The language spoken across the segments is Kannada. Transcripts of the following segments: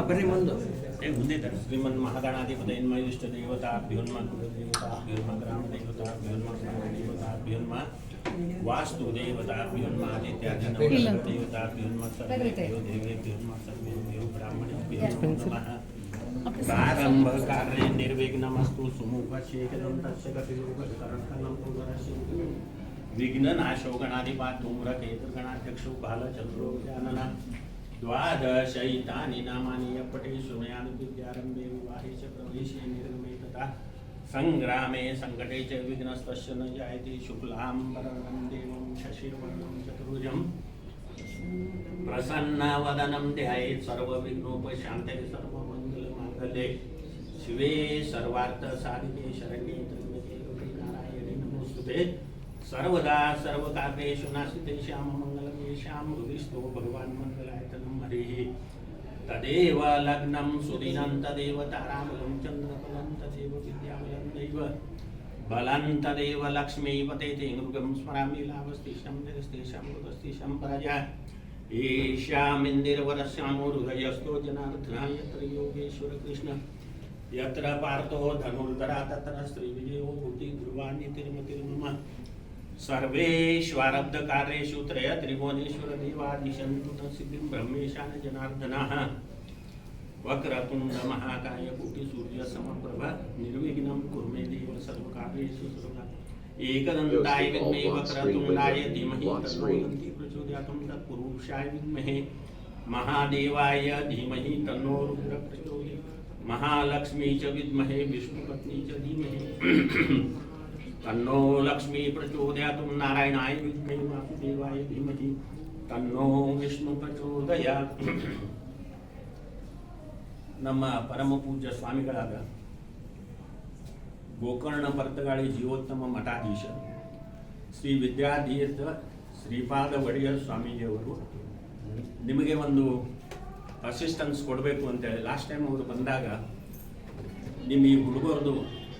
ಬರ್ರಿ ಮುಂದೆ श्रीमन् महागणाधिपतये इष्ट देवताभ्योन्म कुलदेवताभ्योन्म ग्रामदेवताभ्योन्म ग्रामदेवताभ्योन्म वास्तु देवताभ्योन्म आदित्यादिदेवताभ्योन्म सर्वेभ्यो देवेभ्योन्म सर्वेभ्यो ब्राह्मणेभ्यो नमः। प्रारंभ कार्ये निर्विघ्नमस्तु सुमुखशेखरं तस्य गतिलोककरणं पुनरस्य विघ्ननाशो गणाधिपा धूम्रकेतुर्गणाध्यक्षो बालचन्द्रो जानन द्वादशैतानि नामानि यपटे शृणुयानि विद्यारम्भे विवाहे च प्रवेशे निर्गमे तथा संग्रामे संकटे च विघ्नस्तस्य न जायते। शुक्लाम्बरधरं देवं शशिवर्णं चतुर्भुजं प्रसन्नवदनं ध्यायेत् सर्वविघ्नोपशान्तये सर्वमङ्गलमाङ्गल्ये शिवे सर्वार्थसाधिके शरण्ये त्र्यम्बके गौरी नारायणे नमोस्तुते। सर्वदा सर्वकार्येषु नास्ति श्याममङ्गलं येषां हृदिस्थो भगवान् मङ्गलायतनं हरिः तदेव लग्नं सुदिनं तदेव ताराबलं चन्द्रबलं तदेव विद्याबलं दैव बलं तदेव लक्ष्मीपते ते मृगं स्मरामि लाभस्तिष्ठं जगस्तिष्ठं मृगस्तिष्ठं प्रजा ईशामिन्दिरवरस्यामो हृदयस्थो जनार्दनः यत्र योगेश्वर कृष्ण यत्र पार्थो धनुर्धरा तत्र श्रीविजयो भूति ध्रुवान्यतिर्मतिर्मम। सर्वेष्वारब्धकार्येषु त्रय त्रिभुवनेश्वर देवादिशन्तु न सिद्धिं ब्रह्मेशान जनार्दनः। वक्रतुण्ड महाकाय कोटिसूर्य समप्रभ निर्विघ्नं कुरु मे देव सर्वकार्येषु सर्वदा। एकदन्ताय विद्महे वक्रतुण्डाय धीमहि तन्नो दन्ति प्रचोदयात्। तत्पुरुषाय विद्महे महादेवाय धीमहि तन्नो रुद्रः प्रचोदयात्। महालक्ष्मी च विद्महे विष्णुपत्नी च धीमहि तन्नो लक्ष्मी प्रचोदयात्। नारायणाय विद्महे वासुदेवाय धीमहि तन्नो विष्णु प्रचोदयात्। ನಮ್ಮ ಪರಮ ಪೂಜ್ಯ ಸ್ವಾಮಿಗಳಾದ ಗೋಕರ್ಣ ಪರ್ತಗಾಳಿ ಜೀವೋತ್ತಮ ಮಠಾಧೀಶ ಶ್ರೀ ವಿದ್ಯಾಧೀತ ಶ್ರೀಪಾದ ಒಡೆಯರ್ ಸ್ವಾಮೀಜಿಯವರು ನಿಮಗೆ ಒಂದು ಅಸಿಸ್ಟೆನ್ಸ್ ಕೊಡಬೇಕು ಅಂತೇಳಿ ಲಾಸ್ಟ್ ಟೈಮ್ ಅವರು ಬಂದಾಗ ನಿಮ್ಮ ಈ ಹುಡುಗರದು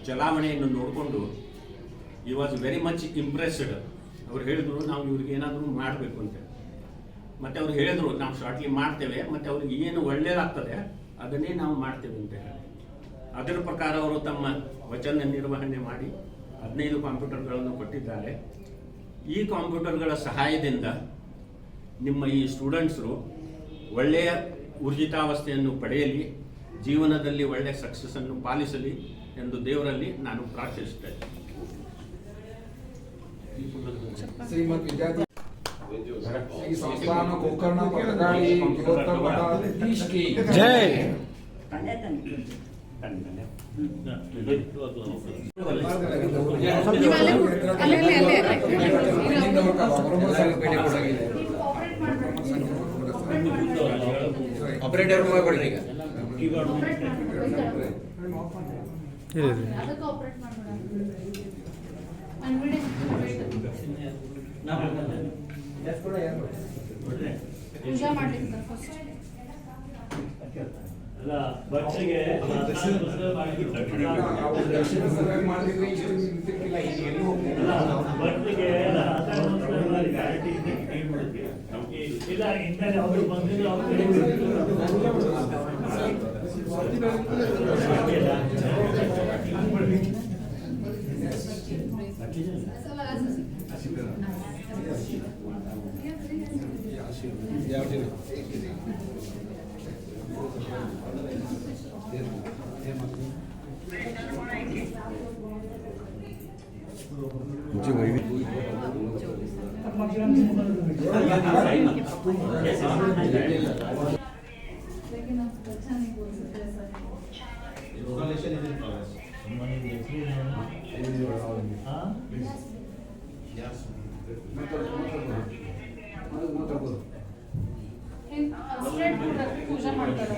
ಚಲಾವಣೆಯನ್ನು ನೋಡಿಕೊಂಡು ಈ ವಾಸ್ ವೆರಿ ಮಚ್ ಇಂಪ್ರೆಸ್ಡ್. ಅವ್ರು ಹೇಳಿದ್ರು ನಾವು ಇವ್ರಿಗೆ ಏನಾದರೂ ಮಾಡಬೇಕು ಅಂತೇಳಿ. ಮತ್ತು ಅವ್ರು ಹೇಳಿದ್ರು ನಾವು ಶಾರ್ಟ್ಲಿ ಮಾಡ್ತೇವೆ ಮತ್ತು ಅವ್ರಿಗೆ ಏನು ಒಳ್ಳೆಯದಾಗ್ತದೆ ಅದನ್ನೇ ನಾವು ಮಾಡ್ತೇವೆ ಅಂತ ಹೇಳಿ ಅದರ ಪ್ರಕಾರ ಅವರು ತಮ್ಮ ವಚನ ನಿರ್ವಹಣೆ ಮಾಡಿ 15 ಕಂಪ್ಯೂಟರ್ಗಳನ್ನು ಕೊಟ್ಟಿದ್ದಾರೆ. ಈ ಕಂಪ್ಯೂಟರ್ಗಳ ಸಹಾಯದಿಂದ ನಿಮ್ಮ ಈ ಸ್ಟೂಡೆಂಟ್ಸರು ಒಳ್ಳೆಯ ಊರ್ಜಿತಾವಸ್ಥೆಯನ್ನು ಪಡೆಯಲಿ, ಜೀವನದಲ್ಲಿ ಒಳ್ಳೆಯ ಸಕ್ಸಸ್ಸನ್ನು ಪಾಲಿಸಲಿ ಎಂದು ದೇವರಲ್ಲಿ ನಾನು ಪ್ರಾರ್ಥಿಸುತ್ತೇನೆ. ಶ್ರೀಮದ್ ವಿದ್ಯಾರ್ಥಿ ಈ ಸಂಸ್ಥಾನ ಗೋಕರ್ಣ ಪರ್ತಗಾಳಿ ಜೀವೋತ್ತಮ ಮಠಾಧೀಶ ಕಿ ಜೈ. ಆಪರೇಟರ್ ಮಾಡ್ಕೊಡಿ ಈಗ ಪೂಜಾ ಮಾಡ್ಲಿಕ್ಕೆ ಫಸ್ಟ್ ಅಲ್ಲ ಬಚ್ಚೆಗೆ ಬಟ್ಟಿಗೆ ಇಲ್ಲ ಇಂಟರ್ನೆಟ್ ಅವರು ಬಂದಿದ್ರು ಪೂಜಾ ಮಾಡ್ತಾರೆ.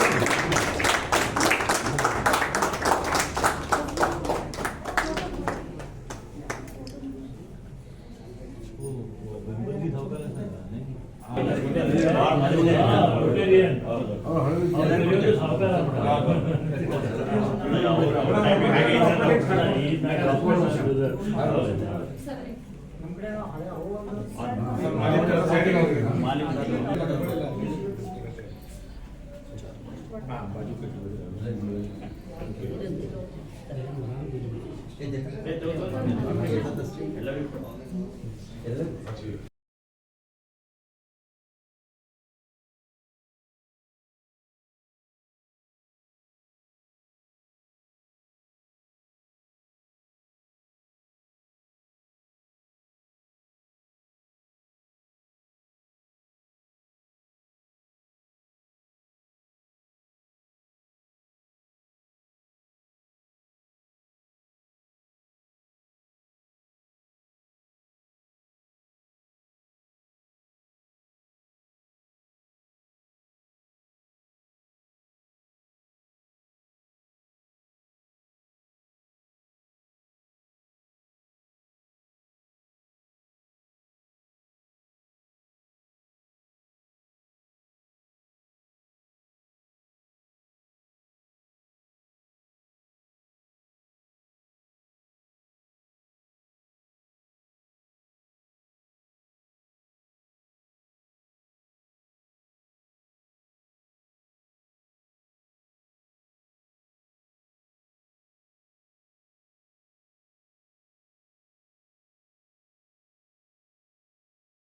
ಪ್ರಕಾಶ್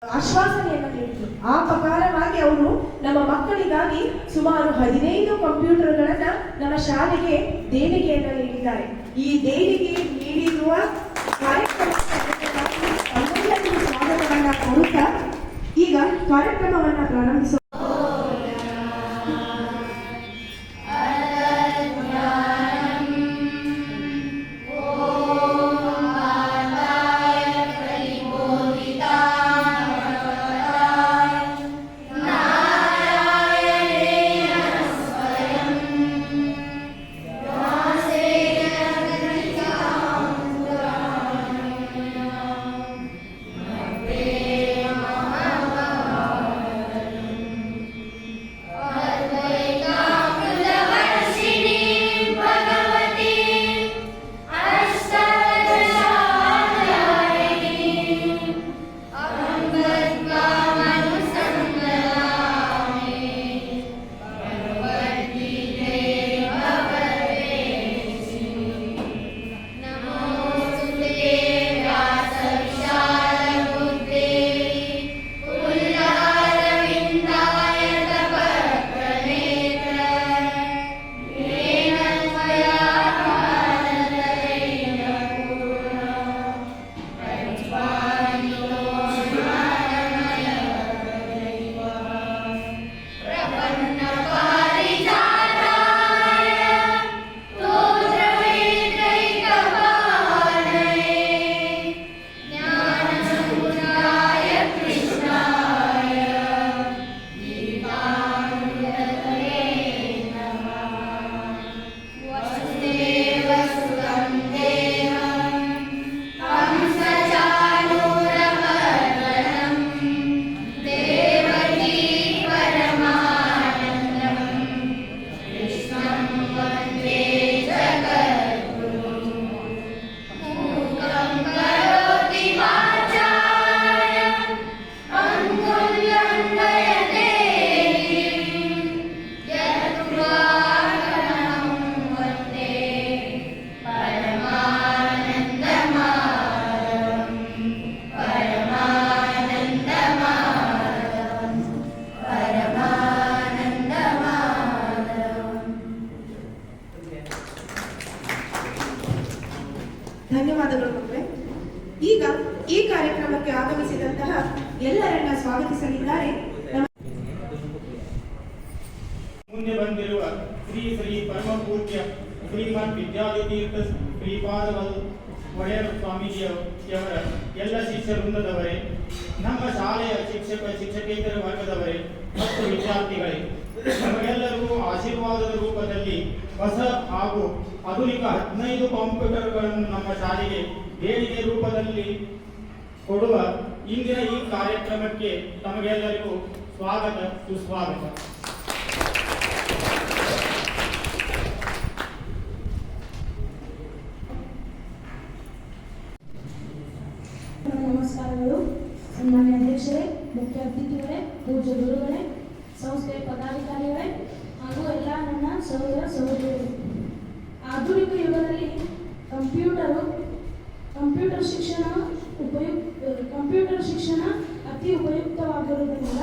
ಆಶ್ವಾಸನೆಯನ್ನು ನೀಡಿದರು. ಆ ಪ್ರಕಾರವಾಗಿ ಅವರು ನಮ್ಮ ಮಕ್ಕಳಿಗಾಗಿ ಸುಮಾರು 15 ಕಂಪ್ಯೂಟರ್ಗಳನ್ನ ನಮ್ಮ ಶಾಲೆಗೆ ದೇಣಿಗೆಯನ್ನು ನೀಡಿದ್ದಾರೆ. ಈ ದೇಣಿಗೆ ನೀಡಿರುವ ಕಾರ್ಯಕ್ರಮಕ್ಕೆ ಸ್ವಾಗತವನ್ನ ಕೋರುತ್ತಾ ಈಗ ಕಾರ್ಯಕ್ರಮವನ್ನ ಪ್ರಾರಂಭಿಸುವ ಧನ್ಯವಾದಗಳು ಮಕ್ಕಳೇ. ಈಗ ಈ ಕಾರ್ಯಕ್ರಮಕ್ಕೆ ಆಗಮಿಸಿದಂತಹ ಎಲ್ಲರನ್ನ ಸ್ವಾಗತಿಸಲಿದ್ದಾರೆ. ಮುಂದೆ ಬಂದಿರುವ ಶ್ರೀ ಶ್ರೀ ಪರಮ ಪೂಜ್ಯ ಶ್ರೀಮದ್ ವಿದ್ಯಾಧಿತೀರ್ಥ ಶ್ರೀಪಾದ ಒಡೆಯರ್ ಸ್ವಾಮೀಜಿಯವರ ಎಲ್ಲ ಶಿಷ್ಯ ವೃಂದದವರೇ, ನಮ್ಮ ಶಾಲೆಯ ಶಿಕ್ಷಕೇತರ ವರ್ಗದವರೇ ಮತ್ತು ವಿದ್ಯಾರ್ಥಿಗಳೇ, ನಮಗೆಲ್ಲರಿಗೂ ಆಶೀರ್ವಾದದ ರೂಪದಲ್ಲಿ ಹೊಸ ಹಾಗೂ ಆಧುನಿಕ 15 ಕಂಪ್ಯೂಟರ್ಗಳನ್ನು ನಮ್ಮ ಶಾಲೆಗೆ ದೇಣಿಗೆ ರೂಪದಲ್ಲಿ ಕೊಡುವ ಇಂದಿನ ಈ ಕಾರ್ಯಕ್ರಮಕ್ಕೆ ತಮಗೆಲ್ಲರಿಗೂ ಸ್ವಾಗತ ಸುಸ್ವಾಗತ. ನಮಸ್ಕಾರಗಳು. ಸನ್ಮಾನ್ಯ ಅಧ್ಯಕ್ಷರೇ, ಮುಖ್ಯ ಅತಿಥಿಗಳೇ, ಪೂಜ್ಯ ಗುರುಗಳೇ, ಸಂಸ್ಥೆಯ ಪದಾಧಿಕಾರಿಗಳೇ ಹಾಗೂ ಎಲ್ಲ ನನ್ನ ಸಹೋದರ ಸಹೋದರಿಯರು. ಆಧುನಿಕ ಯುಗದಲ್ಲಿ ಕಂಪ್ಯೂಟರ್ ಶಿಕ್ಷಣ ಅತಿ ಉಪಯುಕ್ತವಾಗಿರುವುದರಿಂದ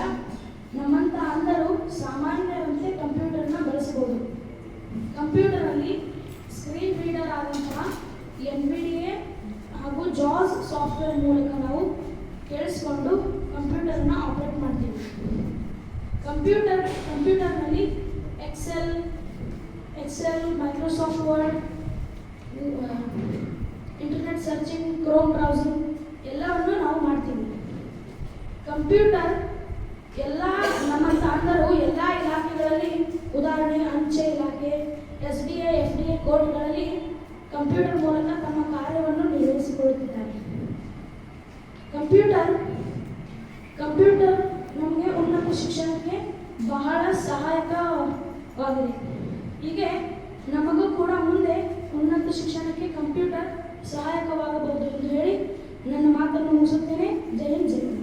ನಮ್ಮಂಥ ಅಂಧರು ಸಾಮಾನ್ಯರಂತೆ ಕಂಪ್ಯೂಟರ್ನ ಬಳಸಬಹುದು. ಕಂಪ್ಯೂಟರಲ್ಲಿ ಸ್ಕ್ರೀನ್ ರೀಡರ್ ಆದಂತಹ NVDA ಹಾಗೂ ಜಾಸ್ ಸಾಫ್ಟ್ವೇರ್ ಮೂಲಕ ನಾವು ಕೇಳಿಸ್ಕೊಂಡು ಕಂಪ್ಯೂಟರ್ನ ಆಪರೇಟ್ ಮಾಡ್ತೀವಿ. ಕಂಪ್ಯೂಟರ್ನಲ್ಲಿ Excel, Microsoft Word, internet searching, Chrome browsing ಎಲ್ಲವನ್ನು ನಾವು ಮಾಡ್ತೀವಿ. ಕಂಪ್ಯೂಟರ್ ಎಲ್ಲ ನಮ್ಮಂಥ ಅಂಧರು ಎಲ್ಲ ಇಲಾಖೆಗಳಲ್ಲಿ, ಉದಾಹರಣೆಗೆ ಅಂಚೆ ಇಲಾಖೆ, SDA, FDA ಕೋರ್ಟ್ಗಳಲ್ಲಿ ಕಂಪ್ಯೂಟರ್ ಮೂಲಕ ತಮ್ಮ ಕಾರ್ಯವನ್ನು ನಿರ್ವಹಿಸಿಕೊಳ್ಳುತ್ತಿದ್ದಾರೆ. ಕಂಪ್ಯೂಟರ್ ನಮಗೆ ಉನ್ನತ ಶಿಕ್ಷಣಕ್ಕೆ ಬಹಳ ಸಹಾಯಕವಾಗಿದೆ. ಹೀಗೆ ನಮಗೂ ಕೂಡ ಮುಂದೆ ಉನ್ನತ ಶಿಕ್ಷಣಕ್ಕೆ ಕಂಪ್ಯೂಟರ್ ಸಹಾಯಕವಾಗಬಹುದು ಎಂದು ಹೇಳಿ ನನ್ನ ಮಾತನ್ನು ಮುಗಿಸುತ್ತೇನೆ. ಜೈ ಹಿಂದ್, ಜೈ ಹಿಂದ್.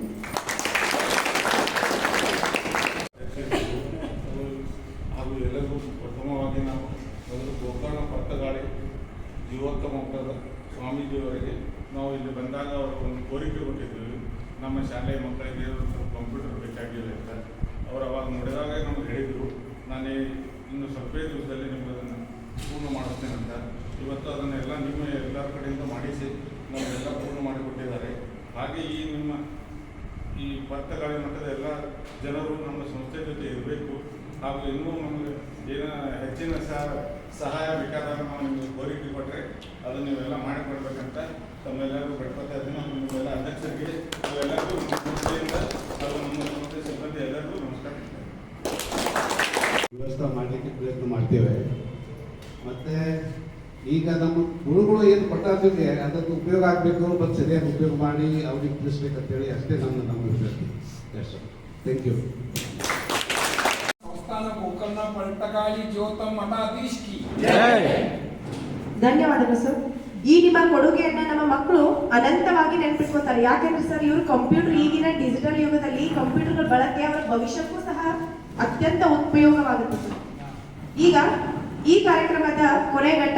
ಹಾಗೂ ಎಲ್ಲರಿಗೂ ಪ್ರಥಮವಾಗಿ ನಾವು ಮೊದಲು ಗೋಕರ್ಣ ಪರ್ತಗಾಳಿ ಜೀವೋತ್ತಮ ಮಟ್ಟದ ಸ್ವಾಮೀಜಿಯವರಿಗೆ ನಾವು ಇಲ್ಲಿ ಬಂದಾಗ ಅವರು ಒಂದು ಕೋರಿಕೆ ಕೊಟ್ಟಿದ್ದೀವಿ, ನಮ್ಮ ಶಾಲೆಯ ಮಕ್ಕಳಿಗೆ ಸ್ವಲ್ಪ ಕಂಪ್ಯೂಟರ್ ಬೇಕಾಗಿಲ್ಲ ಅಂತ. ಅವರು ಅವಾಗ ನೋಡಿದಾಗ ನಮಗೆ ಹೇಳಿದರು, ನಾನೇ ಇನ್ನು ಸ್ವಲ್ಪ ದಿವಸದಲ್ಲಿ ನಿಮಗೆ ಅದನ್ನು ಪೂರ್ಣ ಮಾಡುತ್ತೇನೆ ಅಂತ. ಇವತ್ತು ಅದನ್ನೆಲ್ಲ ನಿಮ್ಮ ಎಲ್ಲರ ಕಡೆಯಿಂದ ಮಾಡಿಸಿ ನಮಗೆಲ್ಲ ಪೂರ್ಣ ಮಾಡಿಕೊಟ್ಟಿದ್ದಾರೆ. ಹಾಗೆ ಈ ಪರ್ತಗಾಳಿ ಮಟ್ಟದ ಎಲ್ಲ ಜನರು ನಮ್ಮ ಸಂಸ್ಥೆ ಜೊತೆ ಇರಬೇಕು. ಹಾಗೂ ಇನ್ನೂ ನಮಗೆ ಹೆಚ್ಚಿನ ಸಹಾಯ ಬೇಕಾದಾಗ ನಾವು ನಿಮಗೆ ಕೋರಿಕೆ ಕೊಟ್ಟರೆ ಅದನ್ನು ನೀವೆಲ್ಲ ಮಾಡಿಕೊಡ್ಬೇಕಂತ ತಮ್ಮೆಲ್ಲರೂ ಬಿಡ್ಕೊತಾ ಇದ್ದೀನಿ. ನಿಮ್ಮೆಲ್ಲ ಅಧ್ಯಕ್ಷರಿಗೆ ನಾವೆಲ್ಲರಿಗೂ ಸಂಸ್ಥೆಯಿಂದ ಹಾಗೂ ನಮ್ಮ ಸಂಸ್ಥೆ ಸಿಬ್ಬಂದಿ ಎಲ್ಲರಿಗೂ ನಮಸ್ಕಾರ. ವ್ಯವಸ್ಥೆ ಮಾಡಲಿಕ್ಕೆ ಪ್ರಯತ್ನ ಮಾಡ್ತೇವೆ. ಮತ್ತು ಈಗ ನಮ್ಮ ಗುರುಗಳು ಏನು ಕೊಟ್ಟಾದ್ರೆ ಅದಕ್ಕೆ ಉಪಯೋಗ ಆಗಬೇಕು, ಮತ್ತು ಸರಿಯಾಗಿ ಉಪಯೋಗ ಮಾಡಿ ಅವ್ರಿಗೆ ತಿಳಿಸ್ಬೇಕಂತೇಳಿ ಅಷ್ಟೇ ನಮ್ಮ ವಿಷಯ. Yes sir, thank you. ಸಂಸ್ಥಾನ ಗೋಕರ್ಣ ಪಟ್ಟಗಾಳಿ ಜ್ಯೋತಂ ಮಠಾಧೀಶ್ ಕಿ ಧನ್ಯವಾದಗಳು ಸರ್. ಈ ನಿಮ್ಮ ಕೊಡುಗೆಯನ್ನ ನಮ್ಮ ಮಕ್ಕಳು ಅನಂತವಾಗಿ ನೆನಪಿಟ್ಕೊತಾರೆ. ಯಾಕೆಂದ್ರೆ ಸರ್, ಇವರು ಕಂಪ್ಯೂಟರ್ ಈಗಿನ ಡಿಜಿಟಲ್ ಯುಗದಲ್ಲಿ ಕಂಪ್ಯೂಟರ್ಗಳ ಬಳಕೆ ಅವರ ಭವಿಷ್ಯಕ್ಕೂ ಸಹ ಅತ್ಯಂತ ಉಪಯೋಗವಾಗುತ್ತೆ ಸರ್. ಈಗ ಈ ಕಾರ್ಯಕ್ರಮದ ಕೊನೆಗಟ್ಟ